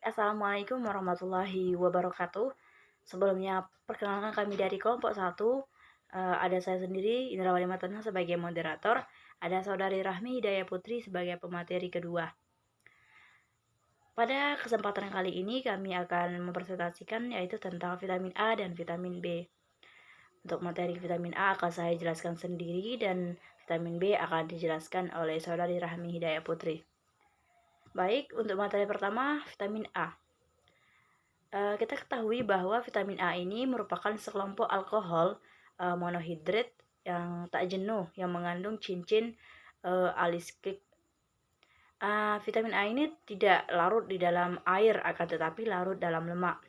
Assalamualaikum warahmatullahi wabarakatuh. Sebelumnya, perkenalkan kami dari kelompok 1. Ada saya sendiri, Indrawati Matana sebagai moderator. Ada saudari Rahmi Hidayah Putri sebagai pemateri kedua. Pada kesempatan kali ini kami akan mempresentasikan yaitu tentang vitamin A dan vitamin B. Untuk materi vitamin A akan saya jelaskan sendiri dan vitamin B akan dijelaskan oleh saudari Rahmi Hidayah Putri. Baik, untuk materi pertama, vitamin A. Kita ketahui bahwa vitamin A ini merupakan sekelompok alkohol monohidrat yang tak jenuh yang mengandung cincin alisklik. Vitamin A ini tidak larut di dalam air, akan tetapi larut dalam lemak.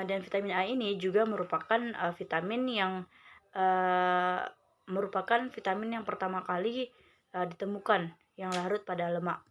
Dan vitamin A ini juga merupakan vitamin yang pertama kali ditemukan yang larut pada lemak.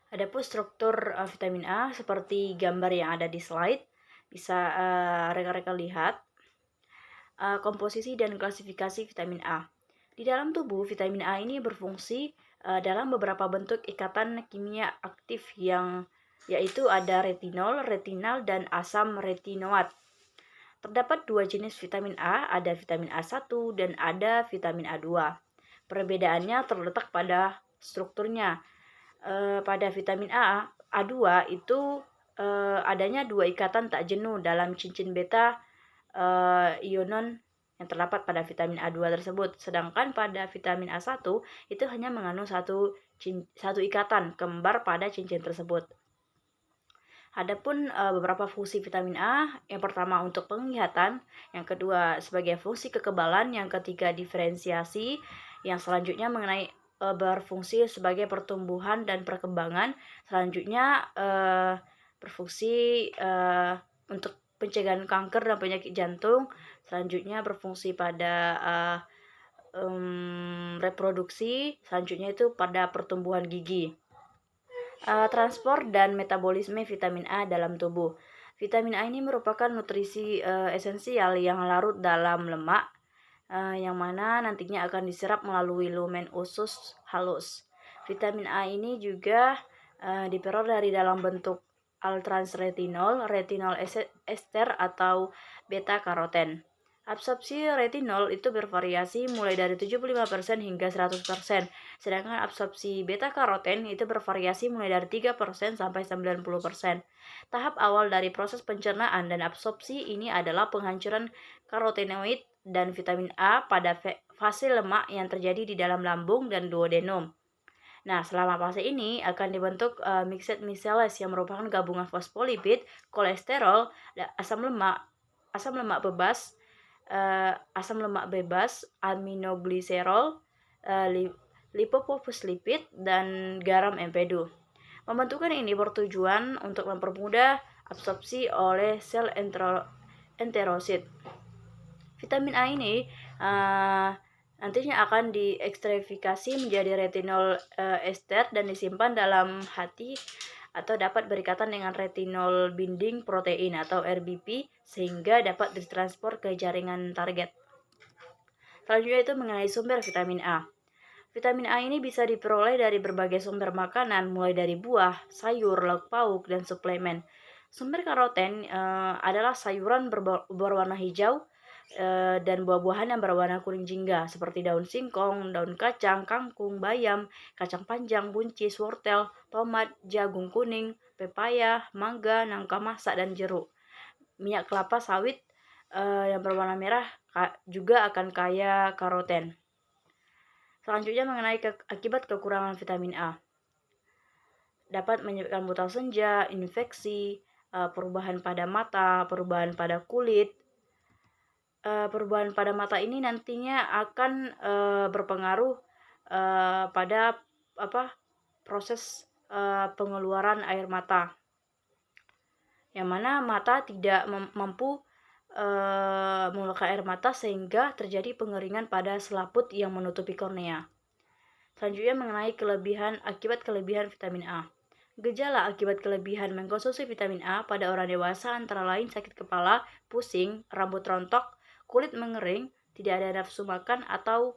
Adapun struktur vitamin A seperti gambar yang ada di slide, bisa rekan-rekan lihat komposisi dan klasifikasi vitamin A. Di dalam tubuh, vitamin A ini berfungsi dalam beberapa bentuk ikatan kimia aktif yaitu ada retinol, retinal, dan asam retinoat. Terdapat dua jenis vitamin A, ada vitamin A1 dan ada vitamin A2. Perbedaannya terletak pada strukturnya. Pada vitamin A2 itu adanya dua ikatan tak jenuh dalam cincin beta ionon yang terdapat pada vitamin A2 tersebut. Sedangkan pada vitamin A1 itu hanya mengandung satu ikatan kembar pada cincin tersebut. Adapun beberapa fungsi vitamin A, yang pertama untuk penglihatan, yang kedua sebagai fungsi kekebalan, yang ketiga diferensiasi, yang selanjutnya mengenai berfungsi sebagai pertumbuhan dan perkembangan, selanjutnya berfungsi untuk pencegahan kanker dan penyakit jantung, selanjutnya berfungsi pada reproduksi, selanjutnya itu pada pertumbuhan gigi. Transport dan metabolisme vitamin A dalam tubuh. Vitamin A ini merupakan nutrisi esensial yang larut dalam lemak, yang mana nantinya akan diserap melalui lumen usus halus. Vitamin A ini juga diperoleh dari dalam bentuk altrans-retinol, retinol ester atau beta karoten. Absorpsi retinol itu bervariasi mulai dari 75% hingga 100%, sedangkan absorpsi beta karoten itu bervariasi mulai dari 3% sampai 90%. Tahap awal dari proses pencernaan dan absorpsi ini adalah penghancuran karotenoid dan vitamin A pada fase lemak yang terjadi di dalam lambung dan duodenum. Nah, selama fase ini akan dibentuk mixed micelles yang merupakan gabungan fosfolipid, kolesterol, asam lemak bebas, aminogliserol, lipofosfolipid, dan garam empedu. Pembentukan ini bertujuan untuk mempermudah absorpsi oleh sel enterosit. Vitamin A ini nantinya akan diekstrafikasi menjadi retinol ester dan disimpan dalam hati atau dapat berikatan dengan retinol binding protein atau RBP sehingga dapat ditransport ke jaringan target. Selanjutnya itu mengenai sumber vitamin A. Vitamin A ini bisa diperoleh dari berbagai sumber makanan mulai dari buah, sayur, lauk pauk, dan suplemen. Sumber karoten adalah sayuran berwarna hijau dan buah-buahan yang berwarna kuning jingga seperti daun singkong, daun kacang, kangkung, bayam, kacang panjang, buncis, wortel, tomat, jagung kuning, pepaya, mangga, nangka masak, dan jeruk. Minyak kelapa sawit yang berwarna merah juga akan kaya karoten. Selanjutnya mengenai akibat kekurangan vitamin A. Dapat menyebabkan buta senja, infeksi, perubahan pada mata, perubahan pada kulit. Perubahan pada mata ini nantinya akan berpengaruh pada proses pengeluaran air mata, yang mana mata tidak mampu mengeluarkan air mata sehingga terjadi pengeringan pada selaput yang menutupi kornea. Selanjutnya mengenai akibat kelebihan vitamin A. Gejala akibat kelebihan mengkonsumsi vitamin A pada orang dewasa antara lain sakit kepala, pusing, rambut rontok, kulit mengering, tidak ada nafsu makan atau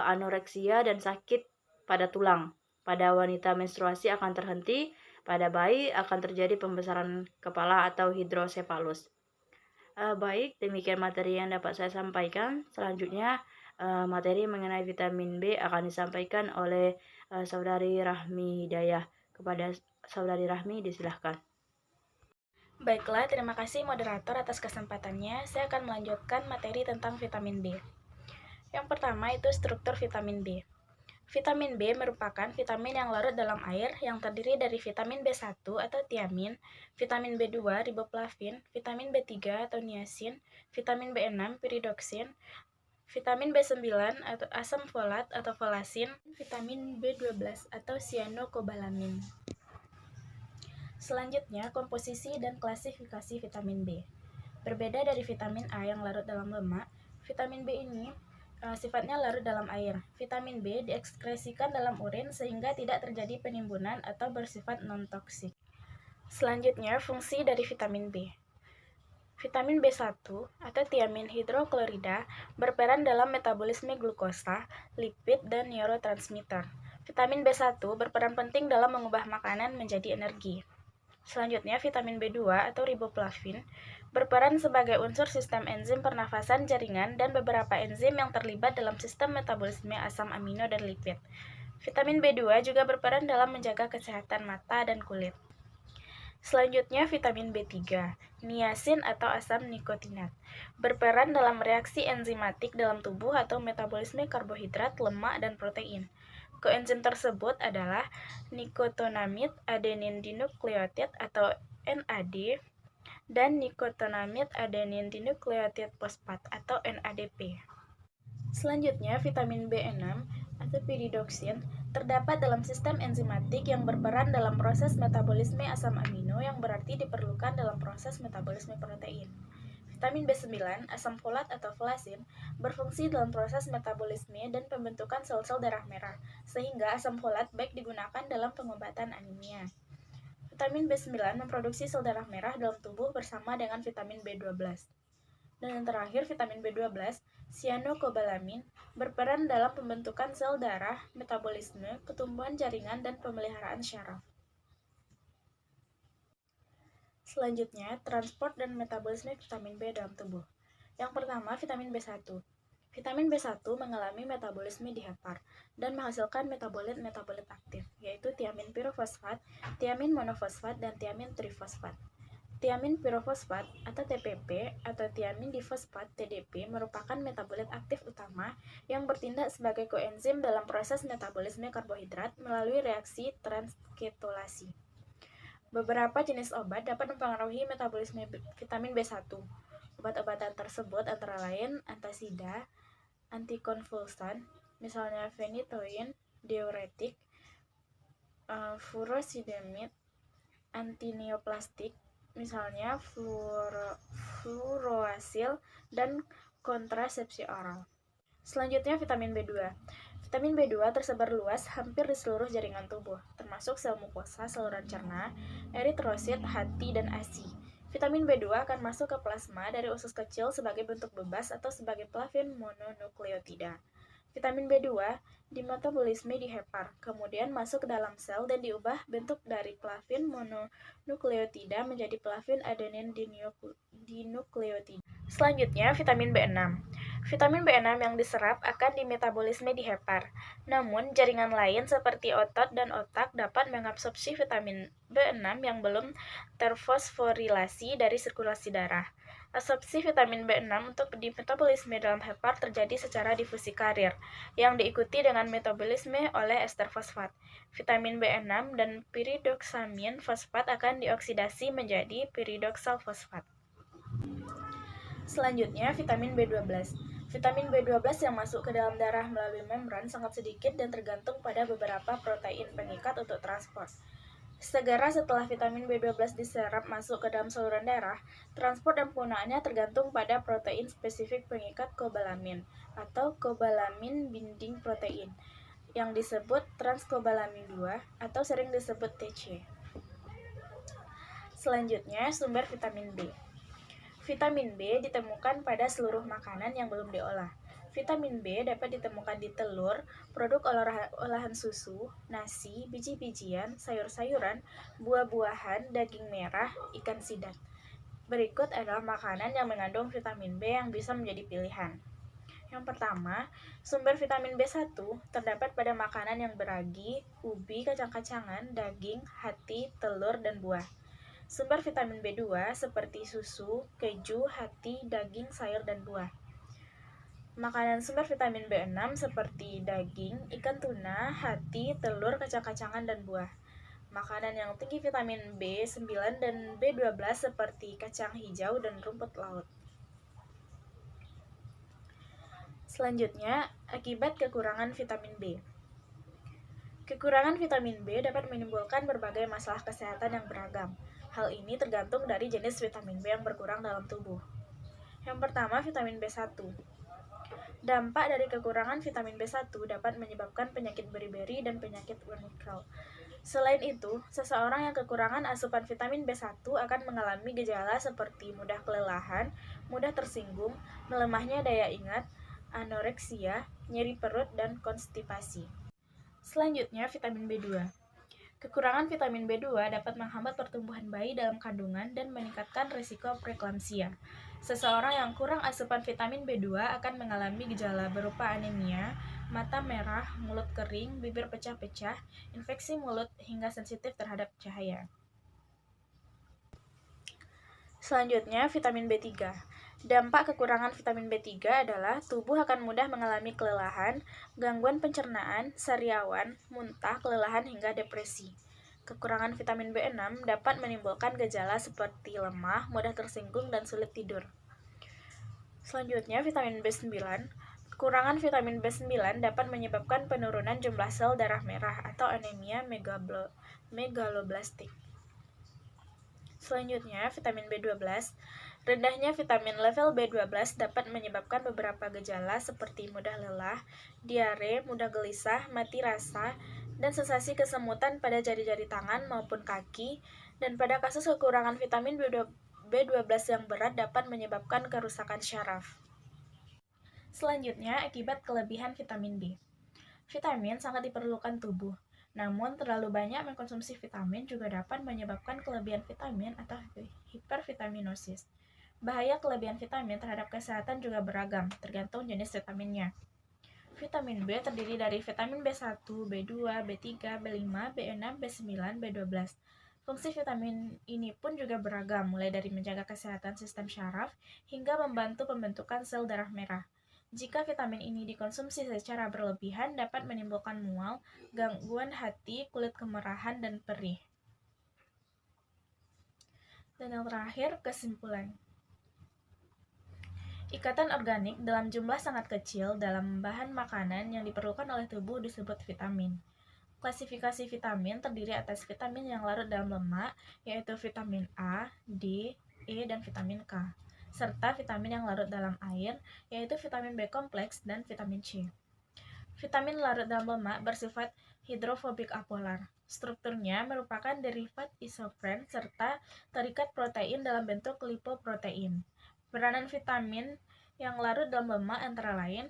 anoreksia dan sakit pada tulang. Pada wanita menstruasi akan terhenti, Pada bayi akan terjadi pembesaran kepala atau hidrosefalus. Baik, demikian materi yang dapat saya sampaikan. Selanjutnya, materi mengenai vitamin B akan disampaikan oleh Saudari Rahmi Hidayah. Kepada Saudari Rahmi, disilahkan. Baiklah, terima kasih moderator atas kesempatannya. Saya akan melanjutkan materi tentang vitamin B. Yang pertama itu struktur vitamin B. Vitamin B merupakan vitamin yang larut dalam air yang terdiri dari vitamin B1 atau tiamin, vitamin B2 riboflavin, vitamin B3 atau niacin, vitamin B6 pyridoxine, vitamin B9 atau asam folat atau folasin, vitamin B12 atau cyanocobalamin. Selanjutnya, komposisi dan klasifikasi vitamin B. Berbeda dari vitamin A yang larut dalam lemak, vitamin B ini sifatnya larut dalam air. Vitamin B diekskresikan dalam urin sehingga tidak terjadi penimbunan atau bersifat non-toksik. Selanjutnya, fungsi dari vitamin B. Vitamin B1 atau tiamin hidroklorida berperan dalam metabolisme glukosa, lipid, dan neurotransmitter. Vitamin B1 berperan penting dalam mengubah makanan menjadi energi. Selanjutnya, vitamin B2 atau riboflavin berperan sebagai unsur sistem enzim pernafasan jaringan dan beberapa enzim yang terlibat dalam sistem metabolisme asam amino dan lipid. Vitamin B2 juga berperan dalam menjaga kesehatan mata dan kulit. Selanjutnya, vitamin B3, niacin atau asam nikotinat, berperan dalam reaksi enzimatik dalam tubuh atau metabolisme karbohidrat, lemak, dan protein. Koenzim tersebut adalah nikotinamid adenin dinukleotid atau NAD dan nikotinamid adenin dinukleotid fosfat atau NADP. Selanjutnya, vitamin B6 atau pyridoxine terdapat dalam sistem enzimatik yang berperan dalam proses metabolisme asam amino yang berarti diperlukan dalam proses metabolisme protein. Vitamin B9, asam folat atau folasin, berfungsi dalam proses metabolisme dan pembentukan sel-sel darah merah, sehingga asam folat baik digunakan dalam pengobatan anemia. Vitamin B9 memproduksi sel darah merah dalam tubuh bersama dengan vitamin B12. Dan yang terakhir, vitamin B12, cyanocobalamin, berperan dalam pembentukan sel darah, metabolisme, ketumbuhan jaringan, dan pemeliharaan syaraf. Selanjutnya, transport dan metabolisme vitamin B dalam tubuh. Yang pertama, vitamin B1. Vitamin B1 mengalami metabolisme di hepar dan menghasilkan metabolit-metabolit aktif, yaitu tiamin pirofosfat, tiamin monofosfat, dan tiamin trifosfat. Tiamin pirofosfat atau TPP atau tiamin difosfat TDP merupakan metabolit aktif utama yang bertindak sebagai koenzim dalam proses metabolisme karbohidrat melalui reaksi transketolasi. Beberapa jenis obat dapat mempengaruhi metabolisme vitamin B1. Obat-obatan tersebut antara lain antasida, antikonvulsan, misalnya phenytoin, diuretik, furosemide, antineoplastik, misalnya fluoroasil, dan kontrasepsi oral. Selanjutnya, vitamin B2. Vitamin B2 tersebar luas hampir di seluruh jaringan tubuh, termasuk sel mukosa, saluran cerna, eritrosit, hati, dan ASI. Vitamin B2 akan masuk ke plasma dari usus kecil sebagai bentuk bebas atau sebagai plavin mononukleotida. Vitamin B2 dimetabolisme di hepar, kemudian masuk ke dalam sel dan diubah bentuk dari plavin mononukleotida menjadi plavin adenin dinukleotida. Selanjutnya, vitamin B6. Vitamin B6 yang diserap akan dimetabolisme di hepar. Namun, jaringan lain seperti otot dan otak dapat mengabsorpsi vitamin B6 yang belum terfosforilasi dari sirkulasi darah. Absorpsi vitamin B6 untuk dimetabolisme dalam hepar terjadi secara difusi karir, yang diikuti dengan metabolisme oleh ester fosfat. Vitamin B6 dan pyridoxamin fosfat akan dioksidasi menjadi pyridoxal fosfat. Selanjutnya, vitamin B12. Vitamin B12 yang masuk ke dalam darah melalui membran sangat sedikit dan tergantung pada beberapa protein pengikat untuk transport. Segera setelah vitamin B12 diserap masuk ke dalam saluran darah, transport dan penggunaannya tergantung pada protein spesifik pengikat kobalamin atau kobalamin binding protein yang disebut transkobalamin 2 atau sering disebut TC. Selanjutnya, sumber vitamin B. Vitamin B ditemukan pada seluruh makanan yang belum diolah. Vitamin B dapat ditemukan di telur, produk olahan susu, nasi, biji-bijian, sayur-sayuran, buah-buahan, daging merah, ikan sidap. Berikut adalah makanan yang mengandung vitamin B yang bisa menjadi pilihan. Yang pertama, sumber vitamin B1 terdapat pada makanan yang beragi, ubi, kacang-kacangan, daging, hati, telur, dan buah. Sumber vitamin B2 seperti susu, keju, hati, daging, sayur, dan buah. Makanan sumber vitamin B6 seperti daging, ikan tuna, hati, telur, kacang-kacangan, dan buah. Makanan yang tinggi vitamin B9 dan B12 seperti kacang hijau dan rumput laut. Selanjutnya, akibat kekurangan vitamin B. Kekurangan vitamin B dapat menimbulkan berbagai masalah kesehatan yang beragam. Hal ini tergantung dari jenis vitamin B yang berkurang dalam tubuh. Yang pertama, vitamin B1. Dampak dari kekurangan vitamin B1 dapat menyebabkan penyakit beri-beri dan penyakit Wernicke. Selain itu, seseorang yang kekurangan asupan vitamin B1 akan mengalami gejala seperti mudah kelelahan, mudah tersinggung, melemahnya daya ingat, anoreksia, nyeri perut, dan konstipasi. Selanjutnya, vitamin B2. Kekurangan vitamin B2 dapat menghambat pertumbuhan bayi dalam kandungan dan meningkatkan risiko preeklamsia. Seseorang yang kurang asupan vitamin B2 akan mengalami gejala berupa anemia, mata merah, mulut kering, bibir pecah-pecah, infeksi mulut, hingga sensitif terhadap cahaya. Selanjutnya, vitamin B3. Dampak kekurangan vitamin B3 adalah tubuh akan mudah mengalami kelelahan, gangguan pencernaan, sariawan, muntah, kelelahan, hingga depresi. Kekurangan vitamin B6 dapat menimbulkan gejala seperti lemah, mudah tersinggung, dan sulit tidur. Selanjutnya, vitamin B9. Kekurangan vitamin B9 dapat menyebabkan penurunan jumlah sel darah merah atau anemia megaloblastik. Selanjutnya, vitamin B12. Rendahnya vitamin level B12 dapat menyebabkan beberapa gejala seperti mudah lelah, diare, mudah gelisah, mati rasa, dan sensasi kesemutan pada jari-jari tangan maupun kaki, dan pada kasus kekurangan vitamin B12 yang berat dapat menyebabkan kerusakan syaraf. Selanjutnya, akibat kelebihan vitamin B. Vitamin sangat diperlukan tubuh, namun terlalu banyak mengkonsumsi vitamin juga dapat menyebabkan kelebihan vitamin atau hipervitaminosis. Bahaya kelebihan vitamin terhadap kesehatan juga beragam, tergantung jenis vitaminnya. Vitamin B terdiri dari vitamin B1, B2, B3, B5, B6, B9, B12. Fungsi vitamin ini pun juga beragam, mulai dari menjaga kesehatan sistem syaraf hingga membantu pembentukan sel darah merah. Jika vitamin ini dikonsumsi secara berlebihan, dapat menimbulkan mual, gangguan hati, kulit kemerahan, dan perih. Dan yang terakhir, kesimpulan. Ikatan organik dalam jumlah sangat kecil dalam bahan makanan yang diperlukan oleh tubuh disebut vitamin. Klasifikasi vitamin terdiri atas vitamin yang larut dalam lemak, yaitu vitamin A, D, E, dan vitamin K, serta vitamin yang larut dalam air, yaitu vitamin B kompleks dan vitamin C. Vitamin larut dalam lemak bersifat hidrofobik apolar. Strukturnya merupakan derivat isofren serta terikat protein dalam bentuk lipoprotein. Peranan vitamin yang larut dalam lemak antara lain,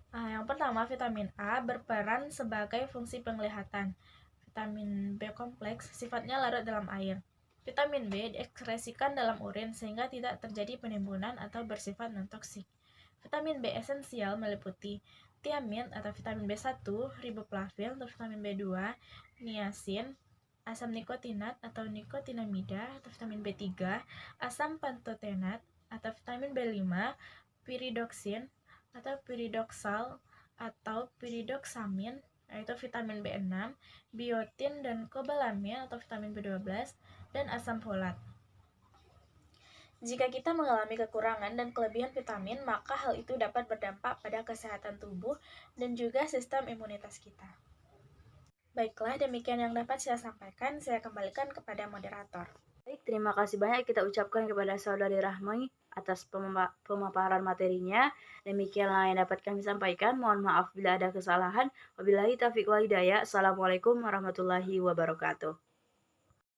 yang pertama, vitamin A berperan sebagai fungsi penglihatan. Vitamin B kompleks sifatnya larut dalam air. Vitamin B diekskresikan dalam urin sehingga tidak terjadi penimbunan atau bersifat non-toksik. Vitamin B esensial meliputi tiamin atau vitamin B1, riboflavin atau vitamin B2, niacin, asam nikotinat atau nikotinamida atau vitamin B3, asam pantotenat atau vitamin B5, piridoksin atau piridoksal atau piridoksamin yaitu vitamin B6, biotin dan kobalamin atau vitamin B12, dan asam folat. Jika kita mengalami kekurangan dan kelebihan vitamin, maka hal itu dapat berdampak pada kesehatan tubuh dan juga sistem imunitas kita. Baiklah, demikian yang dapat saya sampaikan. Saya kembalikan kepada moderator. Baik, terima kasih banyak kita ucapkan kepada Saudari Rahmi atas pemaparan materinya. Demikianlah yang dapat kami sampaikan. Mohon maaf bila ada kesalahan. Wabillahi taufiq wal hidayah. Assalamualaikum warahmatullahi wabarakatuh.